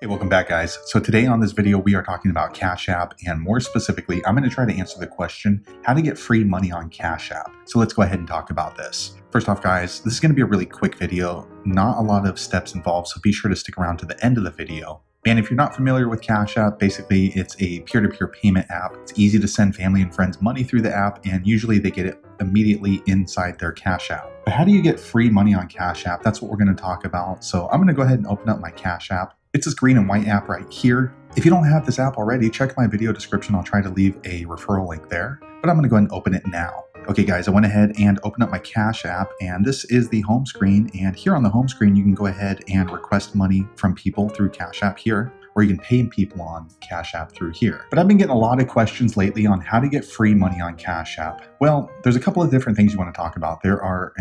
Hey, welcome back, guys. So today on this video, we are talking about Cash App, and more specifically, I'm going to try to answer the question, how to get free money on Cash App. So let's go ahead and talk about this. First off, guys, this is going to be a really quick video, not a lot of steps involved, so be sure to stick around to the end of the video. And if you're not familiar with Cash App, basically it's a peer-to-peer payment app. It's easy to send family and friends money through the app, and usually they get it immediately inside their Cash App. But how do you get free money on Cash App? That's what we're going to talk about. So I'm going to go ahead and open up my Cash App. It's this green and white app right here. If you don't have this app already, check my video description. I'll try to leave a referral link there, but I'm going to go ahead and open it now. Okay, guys, I went ahead and opened up my Cash App, and this is the home screen. And here on the home screen, you can go ahead and request money from people through Cash App here, or you can pay people on Cash App through here. But I've been getting a lot of questions lately on how to get free money on Cash App. Well, there's a couple of different things you want to talk about. There are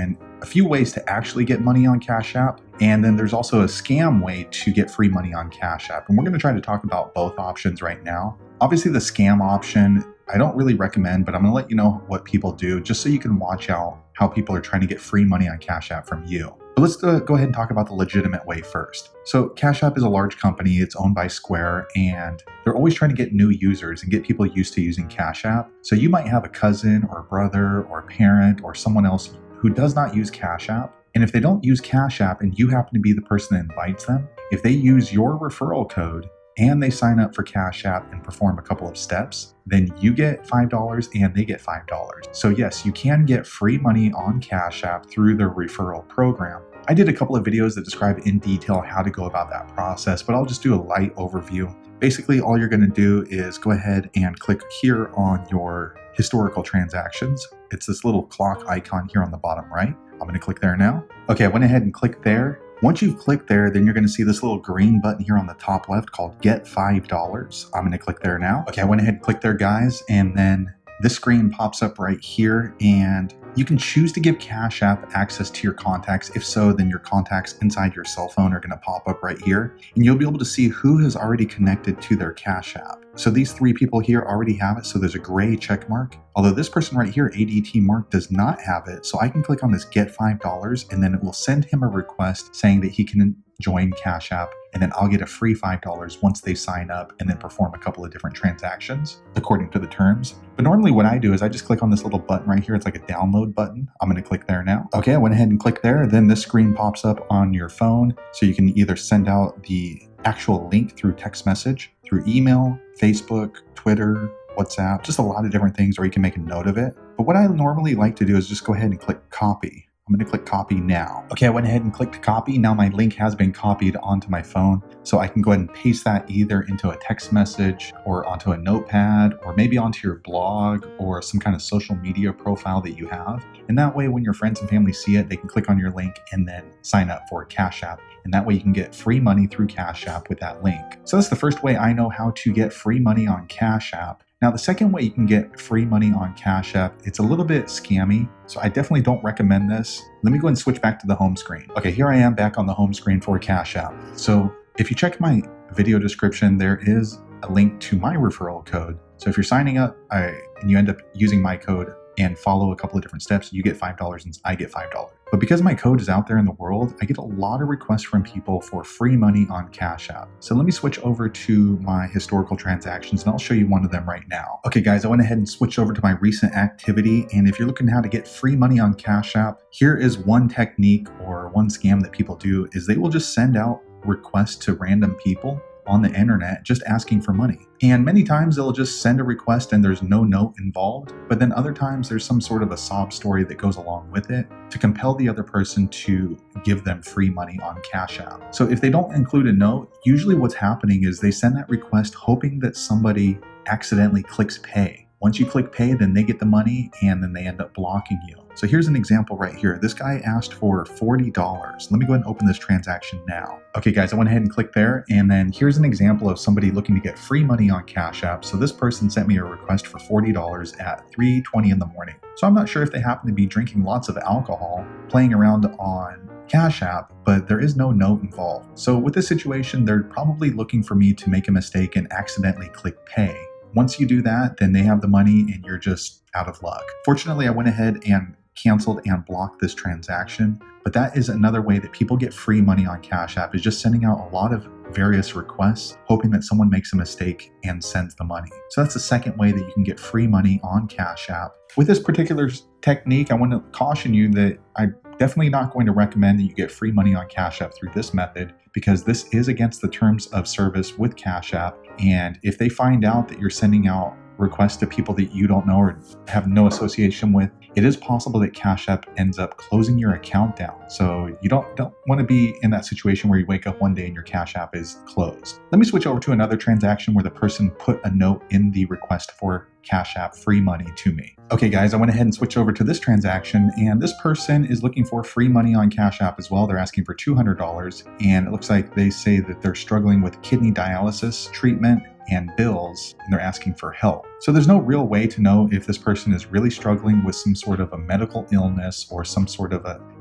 a few ways to actually get money on Cash App, and then there's also a scam way to get free money on Cash App. And we're going to try to talk about both options right now. Obviously, the scam option, I don't really recommend, but I'm going to let you know what people do just so you can watch out how people are trying to get free money on Cash App from you. But let's go ahead and talk about the legitimate way first. So Cash App is a large company. It's owned by Square, and they're always trying to get new users and get people used to using Cash App. So you might have a cousin or a brother or a parent or someone else who does not use Cash App. And if they don't use Cash App and you happen to be the person that invites them, if they use your referral code and they sign up for Cash App and perform a couple of steps, then you get $5 and they get $5. So yes, you can get free money on Cash App through their referral program. I did a couple of videos that describe in detail how to go about that process, but I'll just do a light overview. Basically, all you're going to do is go ahead and click here on your historical transactions. It's this little clock icon here on the bottom right. I'm going to click there now. Okay, I went ahead and clicked there. Once you've clicked there, then you're going to see this little green button here on the top left called Get $5. I'm going to click there now. Okay, I went ahead and clicked there, guys, and then this screen pops up right here, and you can choose to give Cash App access to your contacts. If so, then your contacts inside your cell phone are going to pop up right here, and you'll be able to see who has already connected to their Cash App. So these three people here already have it, so there's a gray check mark. Although this person right here, ADT Mark, does not have it, so I can click on this Get $5, and then it will send him a request saying that he can join Cash App, and then I'll get a free $5 once they sign up and then perform a couple of different transactions according to the terms. But normally what I do is I just click on this little button right here. It's like a download button. I'm going to click there now. Okay, I went ahead and clicked there. Then this screen pops up on your phone, so you can either send out the actual link through text message, through email, Facebook, Twitter, WhatsApp, just a lot of different things, or you can make a note of it. But what I normally like to do is just go ahead and click copy. I'm going to click copy now. Okay, I went ahead and clicked copy. Now my link has been copied onto my phone, so I can go ahead and paste that either into a text message or onto a notepad, or maybe onto your blog or some kind of social media profile that you have. And that way, when your friends and family see it, they can click on your link and then sign up for Cash App. And that way you can get free money through Cash App with that link. So that's the first way I know how to get free money on Cash App. Now, the second way you can get free money on Cash App, it's a little bit scammy, so I definitely don't recommend this. Let me go and switch back to the home screen. Okay, here I am back on the home screen for Cash App. So if you check my video description, there is a link to my referral code. So if you're signing up and you end up using my code and follow a couple of different steps, you get $5 and I get $5. But because my code is out there in the world, I get a lot of requests from people for free money on Cash App. So let me switch over to my historical transactions, and I'll show you one of them right now. Okay, guys, I went ahead and switched over to my recent activity. And if you're looking how to get free money on Cash App, here is one technique or one scam that people do is they will just send out requests to random people on the internet just asking for money. And many times they'll just send a request and there's no note involved, but then other times there's some sort of a sob story that goes along with it to compel the other person to give them free money on Cash App. So if they don't include a note, usually what's happening is they send that request hoping that somebody accidentally clicks pay. Once you click pay, then they get the money and then they end up blocking you. So here's an example right here. This guy asked for $40. Let me go ahead and open this transaction now. Okay, guys, I went ahead and clicked there. And then here's an example of somebody looking to get free money on Cash App. So this person sent me a request for $40 at 3:20 in the morning. So I'm not sure if they happen to be drinking lots of alcohol, playing around on Cash App, but there is no note involved. So with this situation, they're probably looking for me to make a mistake and accidentally click pay. Once you do that, then they have the money and you're just out of luck. Fortunately, I went ahead and canceled and blocked this transaction. But that is another way that people get free money on Cash App, is just sending out a lot of various requests, hoping that someone makes a mistake and sends the money. So that's the second way that you can get free money on Cash App. With this particular technique, I want to caution you that I'm definitely not going to recommend that you get free money on Cash App through this method, because this is against the terms of service with Cash App. And if they find out that you're sending out requests to people that you don't know or have no association with, it is possible that Cash App ends up closing your account down. So you don't want to be in that situation where you wake up one day and your Cash App is closed. Let me switch over to another transaction where the person put a note in the request for Cash App free money to me. Okay guys, I went ahead and switched over to this transaction, and this person is looking for free money on Cash App as well. They're asking for $200, and it looks like they say that they're struggling with kidney dialysis treatment and bills, and they're asking for help. So there's no real way to know if this person is really struggling with some sort of a medical illness or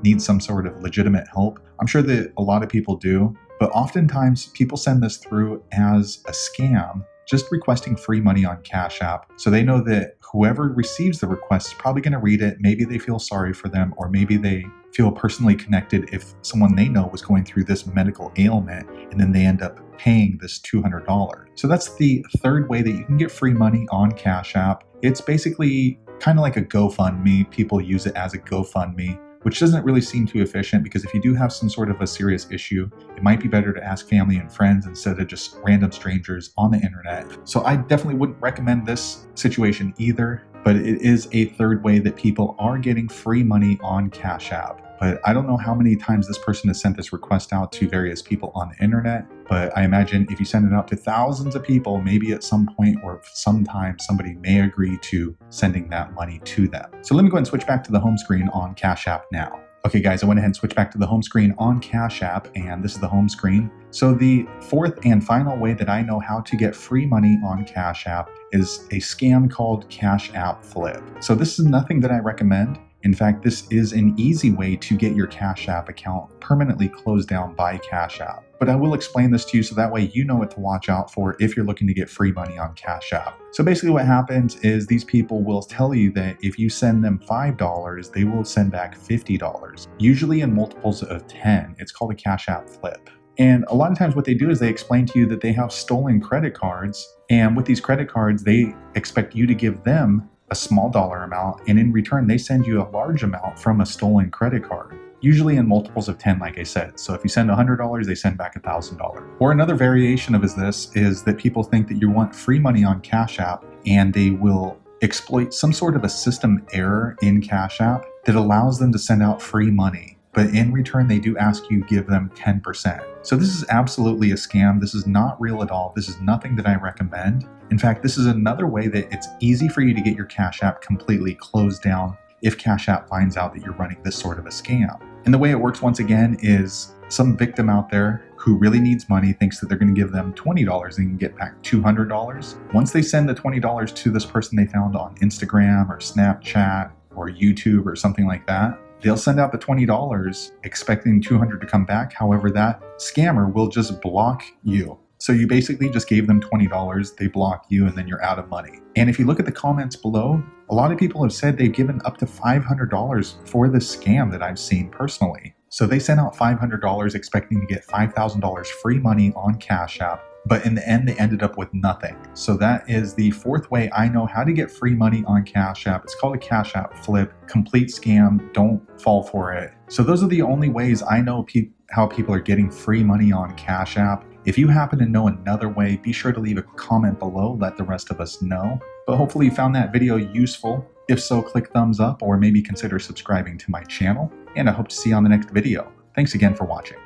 needs some sort of legitimate help. I'm sure that a lot of people do, but oftentimes people send this through as a scam, just requesting free money on Cash App. So they know that whoever receives the request is probably going to read it. Maybe they feel sorry for them, or maybe they feel personally connected if someone they know was going through this medical ailment, and then they end up paying this $200. So that's the third way that you can get free money on Cash App. It's basically kind of like a GoFundMe. People use it as a GoFundMe, which doesn't really seem too efficient, because if you do have some sort of a serious issue, it might be better to ask family and friends instead of just random strangers on the internet. So I definitely wouldn't recommend this situation either, but it is a third way that people are getting free money on Cash App. But I don't know how many times this person has sent this request out to various people on the internet, but I imagine if you send it out to thousands of people, maybe at some point or sometime somebody may agree to sending that money to them. So let me go ahead and switch back to the home screen on Cash App now. Okay guys, I went ahead and switched back to the home screen on Cash App, and this is the home screen. So the fourth and final way that I know how to get free money on Cash App is a scam called Cash App Flip. So this is nothing that I recommend. In fact, this is an easy way to get your Cash App account permanently closed down by Cash App. But I will explain this to you so that way you know what to watch out for if you're looking to get free money on Cash App. So basically what happens is these people will tell you that if you send them $5, they will send back $50, usually in multiples of 10. It's called a Cash App Flip. And a lot of times what they do is they explain to you that they have stolen credit cards, and with these credit cards, they expect you to give them a small dollar amount, and in return they send you a large amount from a stolen credit card, usually in multiples of 10, like I said. So if you send $100, they send back $1,000. Or another variation of this is that people think that you want free money on Cash App, and they will exploit some sort of a system error in Cash App that allows them to send out free money. But in return, they do ask you give them 10%. So this is absolutely a scam. This is not real at all. This is nothing that I recommend. In fact, this is another way that it's easy for you to get your Cash App completely closed down if Cash App finds out that you're running this sort of a scam. And the way it works, once again, is some victim out there who really needs money thinks that they're going to give them $20 and can get back $200. Once they send the $20 to this person they found on Instagram or Snapchat or YouTube or something like that, they'll send out the $20 expecting $200 to come back. However, that scammer will just block you. So you basically just gave them $20, they block you, and then you're out of money. And if you look at the comments below, a lot of people have said they've given up to $500 for this scam that I've seen personally. So they sent out $500 expecting to get $5,000 free money on Cash App, but in the end, they ended up with nothing. So that is the fourth way I know how to get free money on Cash App. It's called a Cash App Flip. Complete scam. Don't fall for it. So those are the only ways I know how people are getting free money on Cash App. If you happen to know another way, be sure to leave a comment below. Let the rest of us know. But hopefully you found that video useful. If so, click thumbs up or maybe consider subscribing to my channel. And I hope to see you on the next video. Thanks again for watching.